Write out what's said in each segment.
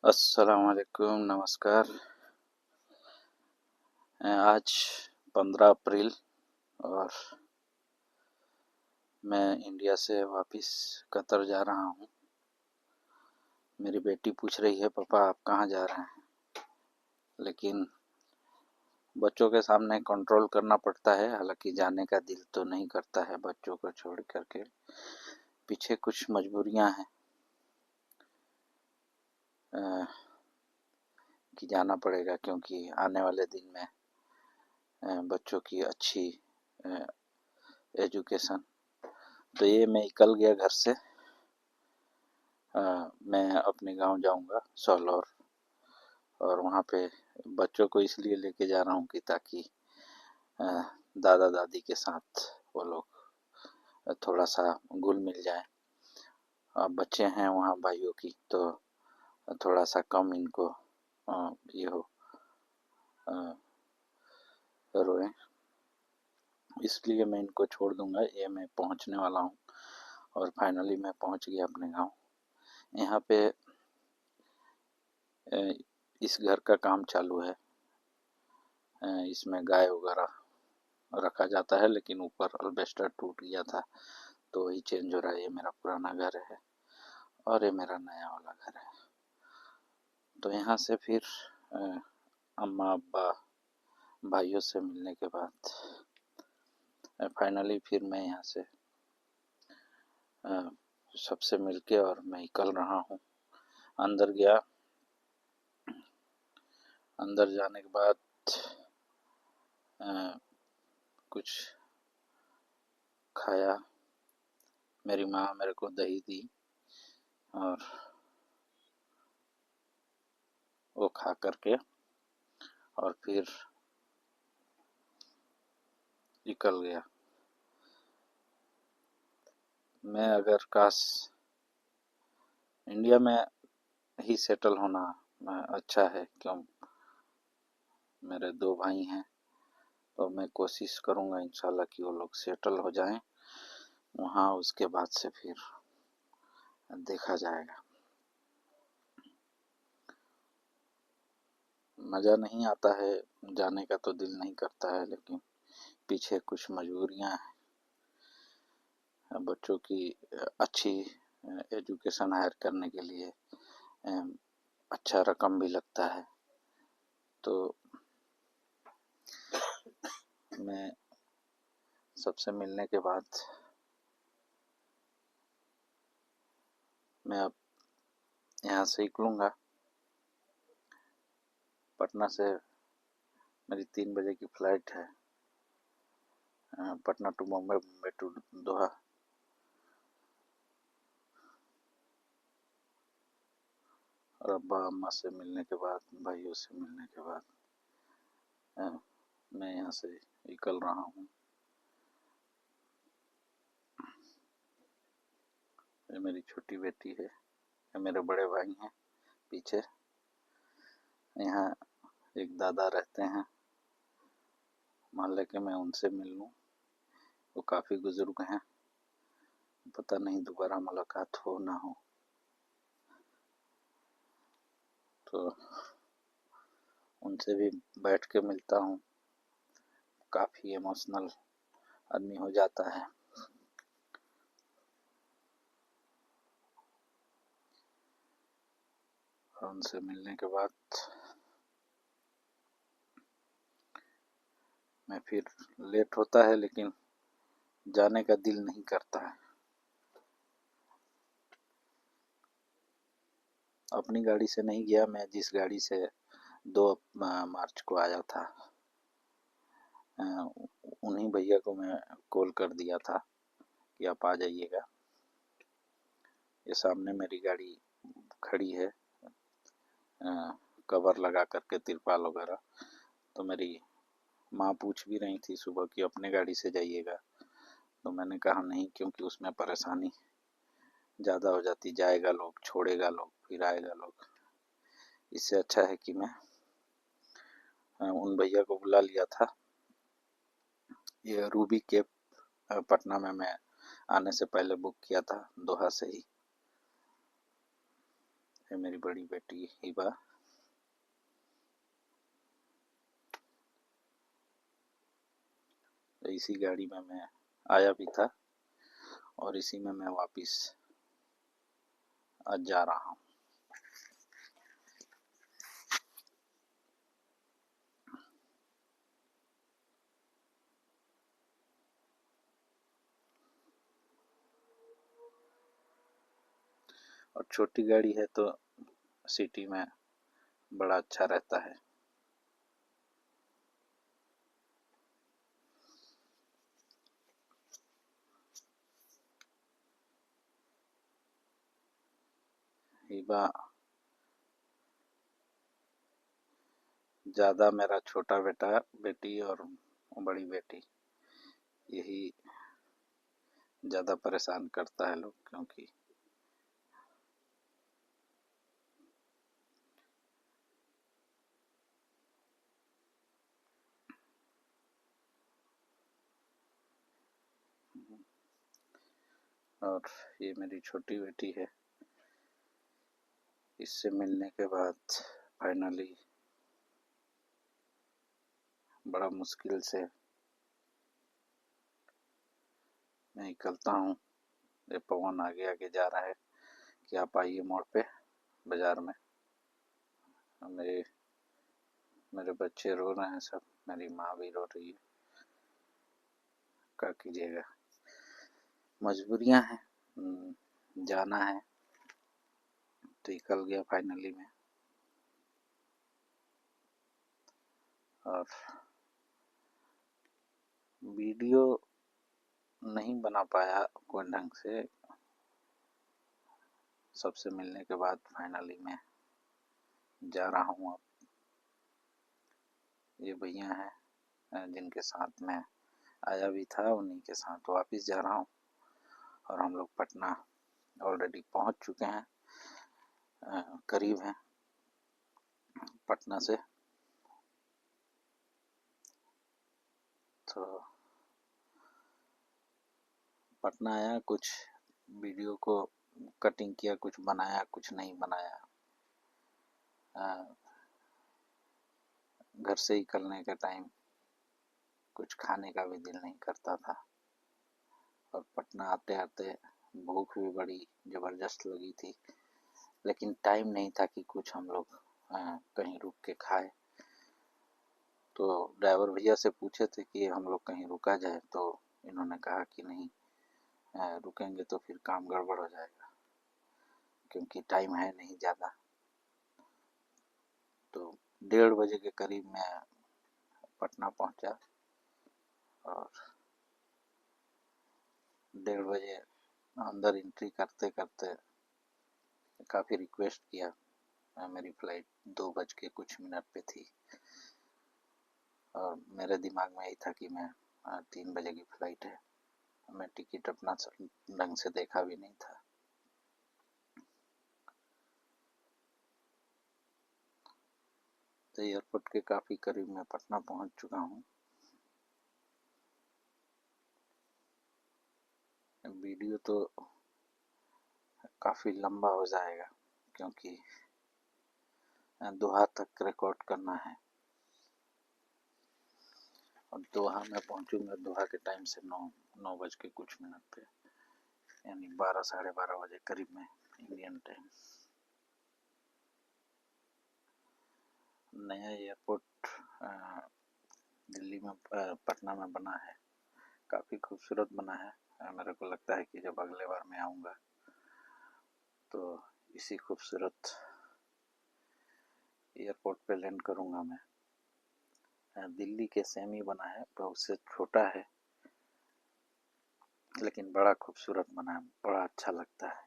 अस्सलाम वालेकुम, नमस्कार। आज 15 अप्रैल और मैं इंडिया से वापस कतर जा रहा हूँ। मेरी बेटी पूछ रही है, पापा आप कहाँ जा रहे हैं? लेकिन बच्चों के सामने कंट्रोल करना पड़ता है। हालांकि जाने का दिल तो नहीं करता है बच्चों को छोड़ करके। पीछे कुछ मजबूरियाँ हैं कि जाना पड़ेगा, क्योंकि आने वाले दिन में बच्चों की अच्छी एजुकेशन। तो ये मैं निकल गया घर से। मैं अपने गांव जाऊंगा सौलौर, और वहाँ पे बच्चों को इसलिए लेके जा रहा हूँ कि ताकि दादा दादी के साथ वो लोग थोड़ा सा घुल मिल जाए। अब बच्चे हैं वहाँ भाइयों की, तो थोड़ा सा कम इनको ये हो रोए, इसलिए मैं इनको छोड़ दूंगा। ये मैं पहुँचने वाला हूँ और फाइनली मैं पहुँच गया अपने गांव। यहाँ पे इस घर का काम चालू है। इसमें गाय वगैरह रखा जाता है, लेकिन ऊपर अल्बेस्टर टूट गया था तो वही चेंज हो रहा है। ये मेरा पुराना घर है और ये मेरा नया वाला घर है। तो यहाँ से फिर अम्मा अब्बा भाइयों से मिलने के बाद फाइनली फिर मैं यहाँ से सबसे मिलके और मैं निकल रहा हूँ। अंदर गया। अंदर जाने के बाद कुछ खाया। मेरी माँ मेरे को दही दी और वो खा करके और फिर निकल गया। मैं अगर काश इंडिया में ही सेटल होना अच्छा है, क्यों? मेरे 2 भाई हैं, तो मैं कोशिश करूँगा इंशाल्लाह कि वो लोग सेटल हो जाएं वहाँ। उसके बाद से फिर देखा जाएगा। मज़ा नहीं आता है जाने का, तो दिल नहीं करता है, लेकिन पीछे कुछ मजबूरियाँ हैं। बच्चों की अच्छी एजुकेशन हायर करने के लिए अच्छा रकम भी लगता है। तो मैं सबसे मिलने के बाद मैं अब यहाँ से निकलूँगा। पटना से मेरी 3 बजे की फ़्लाइट है, पटना टू मुंबई, मुंबई टू दोहा। और अब्बा अम्मा से मिलने के बाद, भाइयों से मिलने के बाद मैं यहाँ से निकल रहा हूँ। ये मेरी छोटी बेटी है, ये मेरे बड़े भाई हैं पीछे। यहाँ एक दादा रहते हैं मोहल्ले के, मैं उनसे मिल लूँ। वो काफ़ी बुजुर्ग हैं, पता नहीं दोबारा मुलाकात हो ना हो। तो उनसे भी बैठ के मिलता हूँ। काफ़ी इमोशनल आदमी हो जाता है। और उनसे मिलने के बाद मैं फिर लेट होता है, लेकिन जाने का दिल नहीं करता है। अपनी गाड़ी से नहीं गया मैं, जिस गाड़ी से 2 मार्च को आया था, उन्हीं भैया को मैं कॉल कर दिया था कि आप आ जाइएगा। ये सामने मेरी गाड़ी खड़ी है, कवर लगा करके, तिरपाल वगैरह। तो मेरी माँ पूछ भी रही थी सुबह कि अपने गाड़ी से जाइएगा, तो मैंने कहा नहीं, क्योंकि उसमें परेशानी ज़्यादा हो जाती। जाएगा लोग, छोड़ेगा लोग, फिर आएगा लोग। इससे अच्छा है कि मैं उन भैया को बुला लिया था। ये रूबी कैब पटना में मैं आने से पहले बुक किया था, दोहा से ही। है मेरी बड़ी बेटी हिबा। इसी गाड़ी में मैं आया भी था और इसी में मैं वापस आज जा रहा हूँ। और छोटी गाड़ी है तो सिटी में बड़ा अच्छा रहता है। हिबा ज़्यादा मेरा छोटा बेटी और बड़ी बेटी यही ज़्यादा परेशान करता है लोग, क्योंकि और ये मेरी छोटी बेटी है। इससे मिलने के बाद फाइनली बड़ा मुश्किल से मैं निकलता हूँ। ये पवन आगे आगे जा रहा है कि आप आइए मोड़ पे बाज़ार में। मेरे मेरे बच्चे रो रहे हैं सब, मेरी माँ भी रो रही है। क्या कीजिएगा, मजबूरियाँ हैं, जाना है तो निकल गया फाइनली में। और वीडियो नहीं बना पाया कोई ढंग से। सबसे मिलने के बाद फाइनली मैं जा रहा हूँ। अब ये भैया हैं जिनके साथ मैं आया भी था, उन्हीं के साथ वापस जा रहा हूँ। और हम लोग पटना ऑलरेडी पहुँच चुके हैं, करीब हैं पटना से। तो पटना आया, कुछ वीडियो को कटिंग किया, कुछ बनाया, कुछ नहीं बनाया। घर से निकलने के टाइम कुछ खाने का भी दिल नहीं करता था। और पटना आते आते भूख भी बड़ी ज़बरदस्त लगी थी, लेकिन टाइम नहीं था कि कुछ हम लोग कहीं रुक के खाए। तो ड्राइवर भैया से पूछे थे कि हम लोग कहीं रुका जाए, तो इन्होंने कहा कि नहीं, रुकेंगे तो फिर काम गड़बड़ हो जाएगा, क्योंकि टाइम है नहीं ज़्यादा। तो 1:30 बजे के करीब मैं पटना पहुंचा और 1:30 बजे अंदर एंट्री करते करते काफ़ी रिक्वेस्ट किया। मेरी फ़्लाइट 2 बज के कुछ मिनट पे थी और मेरे दिमाग में यही था कि मैं 3 बजे की फ़्लाइट है। मैं टिकट अपना ढंग से देखा भी नहीं था। तो एयरपोर्ट के काफ़ी करीब मैं पटना पहुंच चुका हूँ। वीडियो तो काफ़ी लंबा हो जाएगा, क्योंकि दोहा तक रिकॉर्ड करना है। और दोहा मैं पहुंचूंगा दोहा के टाइम से 9 बज के कुछ मिनट पे, यानी 12 साढ़े 12 बजे करीब में इंडियन टाइम। नया एयरपोर्ट दिल्ली में पटना में बना है, काफ़ी खूबसूरत बना है। मेरे को लगता है कि जब अगले बार मैं आऊँगा तो इसी खूबसूरत एयरपोर्ट पे लैंड करूँगा मैं। दिल्ली के सेम ही बना है, बहुत से छोटा है, लेकिन बड़ा खूबसूरत बना है, बड़ा अच्छा लगता है।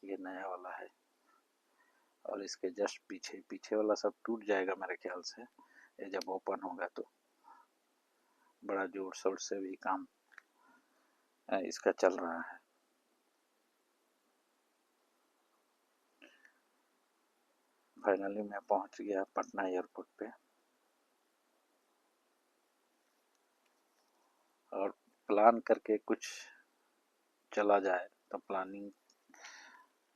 ये नया वाला है और इसके जस्ट पीछे पीछे वाला सब टूट जाएगा मेरे ख्याल से, ये जब ओपन होगा तो। बड़ा जोर शोर से भी काम इसका चल रहा है। फाइनली मैं पहुंच गया पटना एयरपोर्ट पे और प्लान करके कुछ चला जाए तो प्लानिंग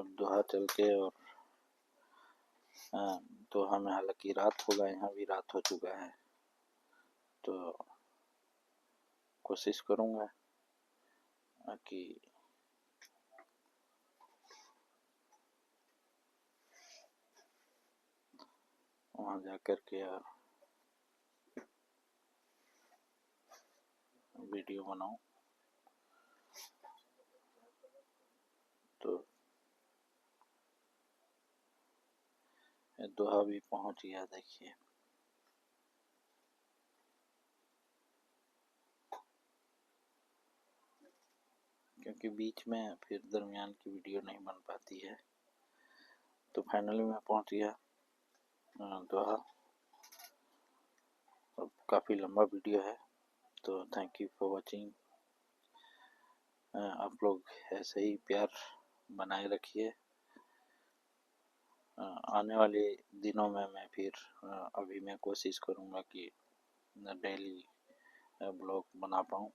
अब दोहा चल के और दोहा में हालांकि रात होगा, यहाँ भी रात हो चुका है, तो कोशिश करूँगा कि वहाँ जा कर के वीडियो बनाऊँ। तो दोहा भी पहुँच गया, देखिए। क्योंकि बीच में फिर दरमियान की वीडियो नहीं बन पाती है, तो फाइनली मैं पहुँच गया दोहा। अब काफ़ी लंबा वीडियो है, तो थैंक यू फॉर वॉचिंग। आप लोग ऐसे ही प्यार बनाए रखिए। आने वाले दिनों में मैं फिर अभी मैं कोशिश करूँगा कि डेली ब्लॉग बना पाऊँ।